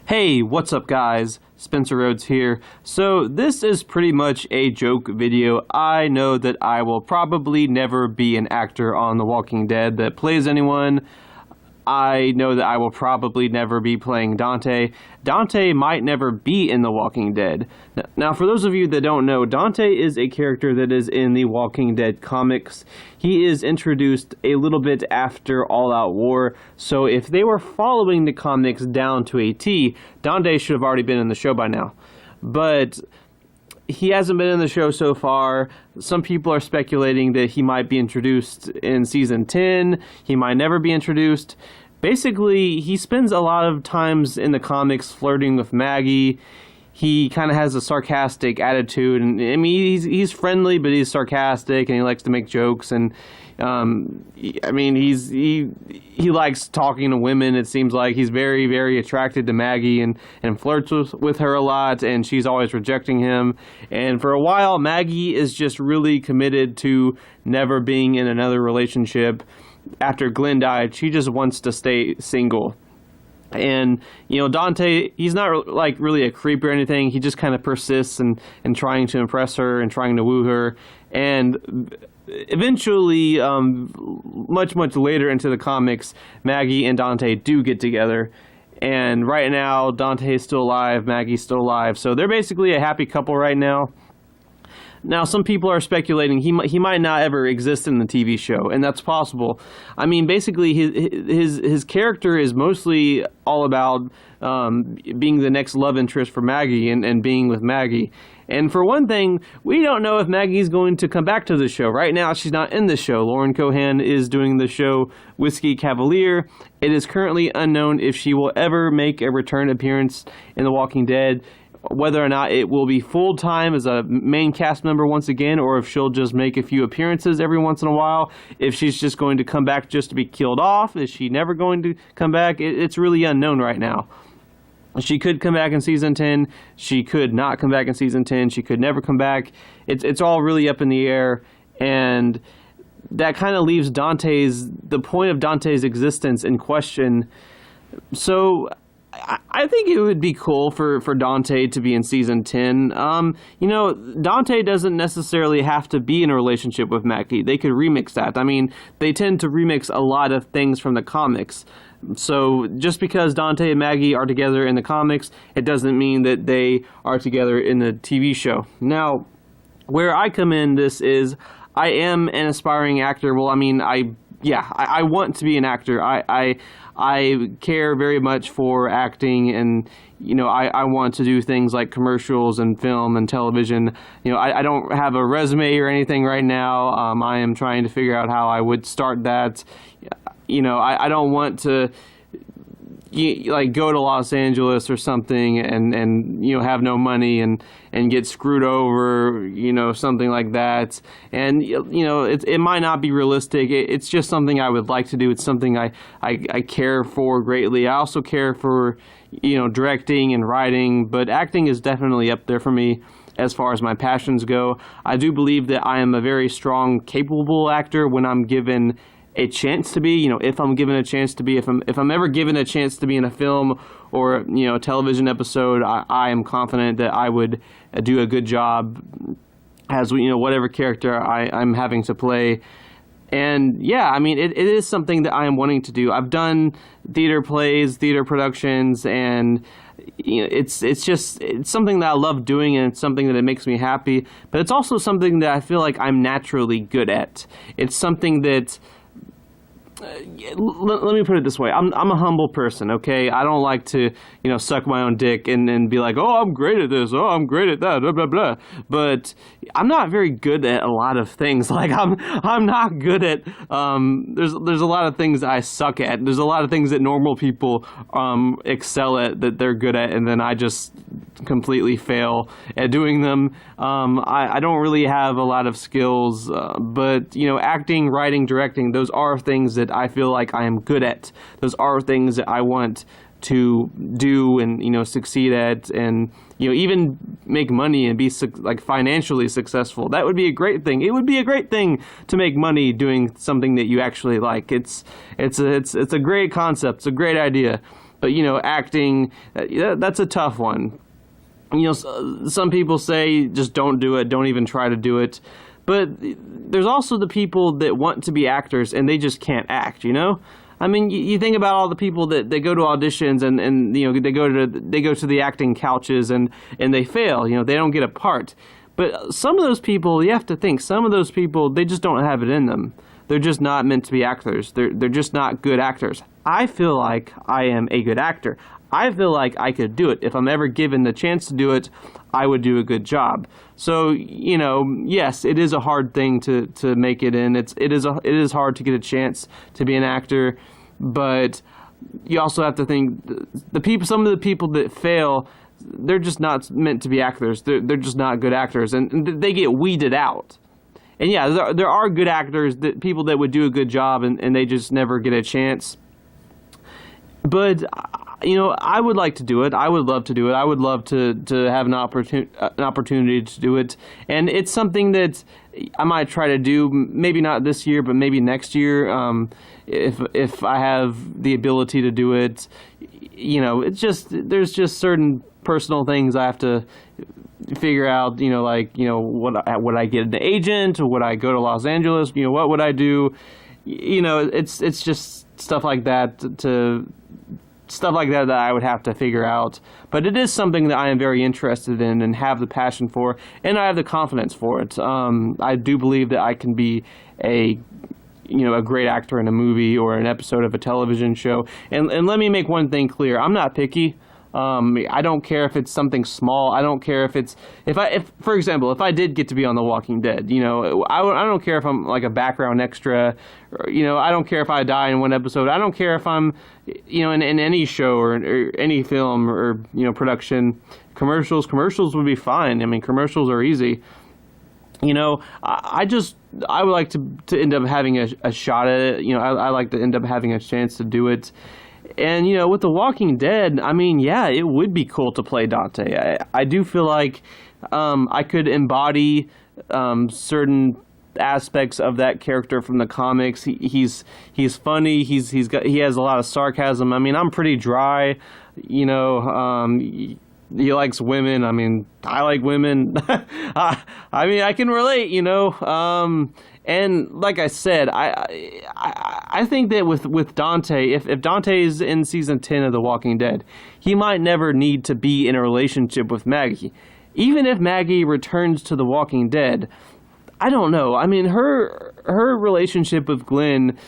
Hey, what's up guys? Spencer Rhodes here. So this is pretty much a joke video. I know that I will probably never be an actor on The Walking Dead that plays anyone. I know that I will probably never be playing Dante. Dante might never be in The Walking Dead. Now, for those of you that don't know, Dante is a character that is in The Walking Dead comics. He is introduced a little bit after All Out War, so if they were following the comics down to a T, Dante should have already been in the show by now. But he hasn't been in the show so far. Some people are speculating that he might be introduced in season 10. He might never be introduced. Basically, he spends a lot of times in the comics flirting with Maggie. He kind of has a sarcastic attitude, and I mean, he's friendly, but he's sarcastic, and he likes to make jokes, and I mean, he likes talking to women. It seems like he's very, very attracted to Maggie and flirts with her a lot, and she's always rejecting him. And for a while, Maggie is just really committed to never being in another relationship. After Glenn died, she just wants to stay single. And, you know, Dante, he's not like really a creep or anything. He just kind of persists and trying to impress her and trying to woo her. And eventually, much later into the comics, Maggie and Dante do get together. And right now, Dante is still alive, Maggie's still alive. So they're basically a happy couple right now. Now, some people are speculating he might not ever exist in the TV show, and that's possible. I mean, basically, his character is mostly all about being the next love interest for Maggie and being with Maggie. And for one thing, we don't know if Maggie's going to come back to the show. Right now, she's not in the show. Lauren Cohan is doing the show Whiskey Cavalier. It is currently unknown if she will ever make a return appearance in The Walking Dead, whether or not it will be full-time as a main cast member once again, or if she'll just make a few appearances every once in a while, if she's just going to come back just to be killed off, is she never going to come back? It's really unknown right now. She could come back in season 10, she could not come back in season 10, she could never come back. It's all really up in the air, and that kind of leaves the point of Dante's existence in question. So I think it would be cool for Dante to be in season 10. You know, Dante doesn't necessarily have to be in a relationship with Maggie. They could remix that. I mean, they tend to remix a lot of things from the comics. So just because Dante and Maggie are together in the comics, it doesn't mean that they are together in the TV show. Now, where I come in this is, I am an aspiring actor. Well, I mean, I want to be an actor. I care very much for acting, and, you know, I want to do things like commercials and film and television. You know, I don't have a resume or anything right now. I am trying to figure out how I would start that. You know, I don't want to like go to Los Angeles or something and you know, have no money and get screwed over, you know, something like that. And, you know, it might not be realistic. It's just something I would like to do. It's something I care for greatly. I also care for, you know, directing and writing, but acting is definitely up there for me as far as my passions go. I do believe that I am a very strong, capable actor when I'm given a chance to be. You know, if I'm given a chance to be, if I'm ever given a chance to be in a film or, you know, a television episode, I am confident that I would do a good job as, you know, whatever character I'm having to play. And yeah, I mean, it is something that I am wanting to do. I've done theater plays, theater productions, and, you know, it's something that I love doing, and it's something that it makes me happy. But it's also something that I feel like I'm naturally good at. It's something that let me put it this way. I'm a humble person, okay? I don't like to, you know, suck my own dick and be like, oh, I'm great at this, oh, I'm great at that, blah, blah, blah. But I'm not very good at a lot of things. Like, I'm not good at, there's a lot of things I suck at. There's a lot of things that normal people excel at, that they're good at, and then I just completely fail at doing them. I don't really have a lot of skills, but, you know, acting, writing, directing, those are things that I feel like I am good at. Those are things that I want to do and, you know, succeed at, and, you know, even make money and be like financially successful. That would be a great thing. It would be a great thing to make money doing something that you actually like. It's a great concept. It's a great idea. But, you know, acting, that's a tough one. You know, some people say just don't do it, don't even try to do it. But there's also the people that want to be actors and they just can't act, you know? I mean, you think about all the people that go to auditions and you know, they go to the acting couches and they fail, you know, they don't get a part. But some of those people, you have to think, some of those people, they just don't have it in them. They're just not meant to be actors. They're just not good actors. I feel like I am a good actor. I feel like I could do it. If I'm ever given the chance to do it, I would do a good job. So, you know, yes, it is a hard thing to make it in. It is hard to get a chance to be an actor, but you also have to think some of the people that fail, they're just not meant to be actors. They're just not good actors, and they get weeded out. And yeah, there are good actors, people that would do a good job, and they just never get a chance. But, you know, I would like to do it. I would love to do it. I would love to have an opportunity to do it. And it's something that I might try to do, maybe not this year, but maybe next year, if I have the ability to do it. You know, there's just certain personal things I have to figure out, you know, like, you know, would I get an agent, or would I go to Los Angeles, you know, what would I do? You know, it's just stuff like that that I would have to figure out. But it is something that I am very interested in and have the passion for, and I have the confidence for it. I do believe that I can be a great actor in a movie or an episode of a television show. And let me make one thing clear. I'm not picky. I don't care if it's something small. I don't care if for example, if I did get to be on The Walking Dead, you know, I don't care if I'm like a background extra, or, you know, I don't care if I die in one episode. I don't care if I'm, you know, in any show or any film or, you know, production. Commercials would be fine. I mean, commercials are easy. You know, I would like to end up having a shot at it. You know, I like to end up having a chance to do it. And, you know, with The Walking Dead, I mean, yeah, it would be cool to play Dante. I do feel like I could embody certain aspects of that character from the comics. He's funny. He has a lot of sarcasm. I mean, I'm pretty dry. You know, he likes women. I mean, I like women. I mean, I can relate. You know. And like I said, I think that with Dante, if Dante is in season 10 of The Walking Dead, he might never need to be in a relationship with Maggie. Even if Maggie returns to The Walking Dead, I don't know. I mean, her relationship with Glenn,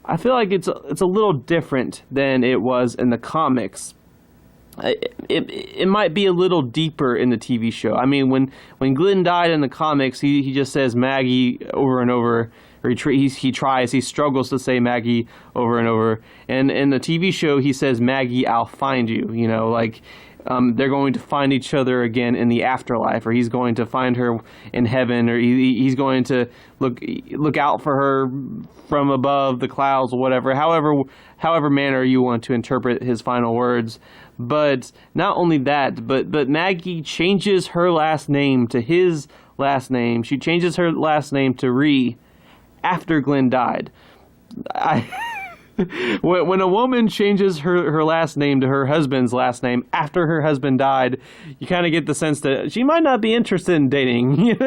I feel like it's a little different than it was in the comics. It might be a little deeper in the TV show. I mean, when Glenn died in the comics, he just says Maggie over and over, or he struggles to say Maggie over and over. And in the TV show, he says, Maggie, I'll find you. You know, like they're going to find each other again in the afterlife, or he's going to find her in heaven, or he's going to look out for her from above the clouds, or whatever. However manner you want to interpret his final words. But not only that, but Maggie changes her last name to his last name. She changes her last name to Ree after Glenn died. When a woman changes her last name to her husband's last name after her husband died, you kind of get the sense that she might not be interested in dating.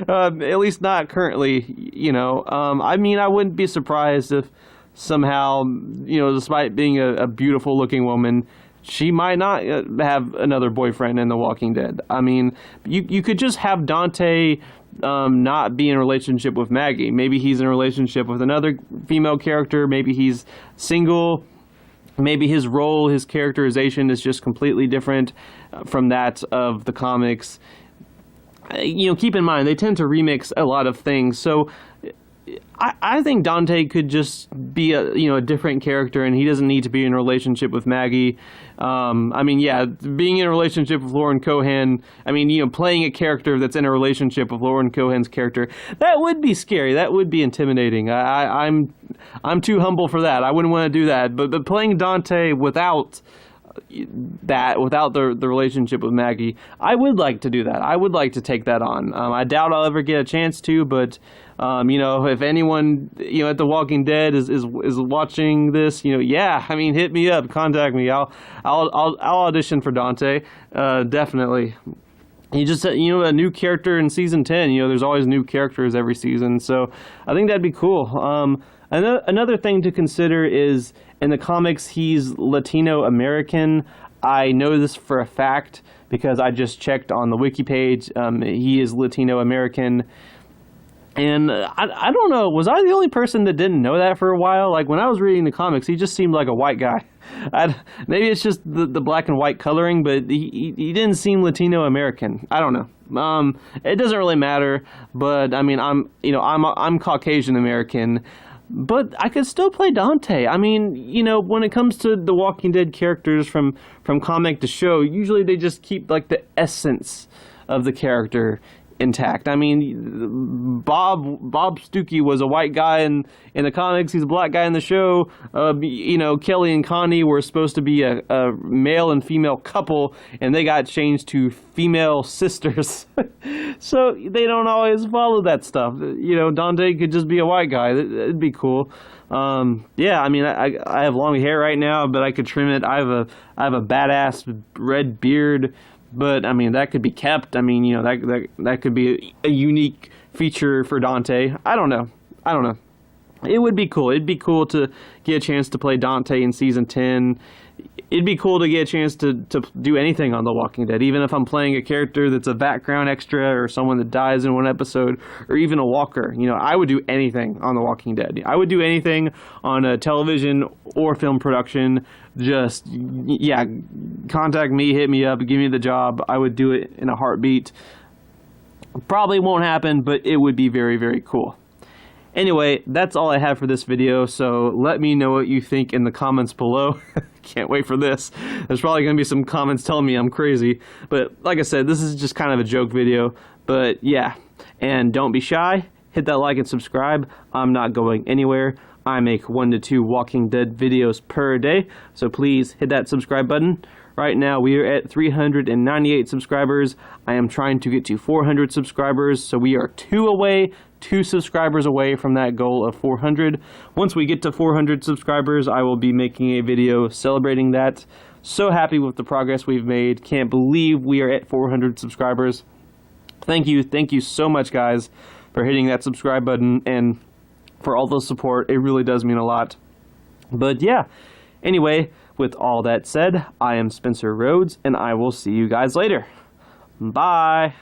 At least not currently, you know. I mean, I wouldn't be surprised if somehow, you know, despite being a beautiful looking woman, she might not have another boyfriend in The Walking Dead. I mean, you could just have Dante not be in a relationship with Maggie. Maybe he's in a relationship with another female character. Maybe he's single. Maybe his role, his characterization is just completely different from that of the comics. You know, keep in mind, they tend to remix a lot of things. So I think Dante could just be a different character, and he doesn't need to be in a relationship with Maggie. I mean, yeah, being in a relationship with Lauren Cohan, I mean, you know, playing a character that's in a relationship with Lauren Cohan's character, that would be scary. That would be intimidating. I'm too humble for that. I wouldn't want to do that. But playing Dante without that, without the relationship with Maggie. I would like to do that. I would like to take that on. I doubt I'll ever get a chance to, but if anyone at The Walking Dead is watching this, yeah, I mean, hit me up, contact me. I'll audition for Dante, definitely. You just said, a new character in season 10. There's always new characters every season, so I think that'd be cool. Another thing to consider is, in the comics, he's Latino American. I know this for a fact because I just checked on the wiki page. He is Latino American. And I don't know, was I the only person that didn't know that for a while? Like, when I was reading the comics, he just seemed like a white guy. Maybe it's just the black and white coloring, but he didn't seem Latino American. I don't know. It doesn't really matter, but I mean, I'm Caucasian American, but I could still play Dante. I mean, when it comes to the Walking Dead characters from comic to show, usually they just keep like the essence of the character intact. I mean, Bob Stuckey was a white guy in the comics. He's a black guy in the show. Kelly and Connie were supposed to be a male and female couple, and they got changed to female sisters. So they don't always follow that stuff. Dante could just be a white guy. It'd be cool. Yeah, I mean, I have long hair right now, but I could trim it. I have a badass red beard. But, I mean, that could be kept. I mean, that could be a unique feature for Dante. I don't know. It would be cool. It'd be cool to get a chance to play Dante in Season 10. It'd be cool to get a chance to do anything on The Walking Dead, even if I'm playing a character that's a background extra or someone that dies in one episode, or even a walker. I would do anything on The Walking Dead. I would do anything on a television or film production. Just, yeah, contact me, hit me up, give me the job. I would do it in a heartbeat. Probably won't happen, but it would be very, very cool. Anyway, that's all I have for this video, so let me know what you think in the comments below. Can't wait for this. There's probably going to be some comments telling me I'm crazy, but like I said, this is just kind of a joke video. But yeah, and don't be shy. Hit that like and subscribe. I'm not going anywhere. I make 1 to 2 Walking Dead videos per day, so please hit that subscribe button. Right now we are at 398 subscribers. I am trying to get to 400 subscribers, so we are 2 subscribers away from that goal of 400. Once we get to 400 subscribers, I will be making a video celebrating that. So happy with the progress we've made. Can't believe we are at 400 subscribers. Thank you so much, guys, for hitting that subscribe button and for all the support. It really does mean a lot. But yeah, anyway, with all that said, I am Spencer Rhodes, and I will see you guys later. Bye.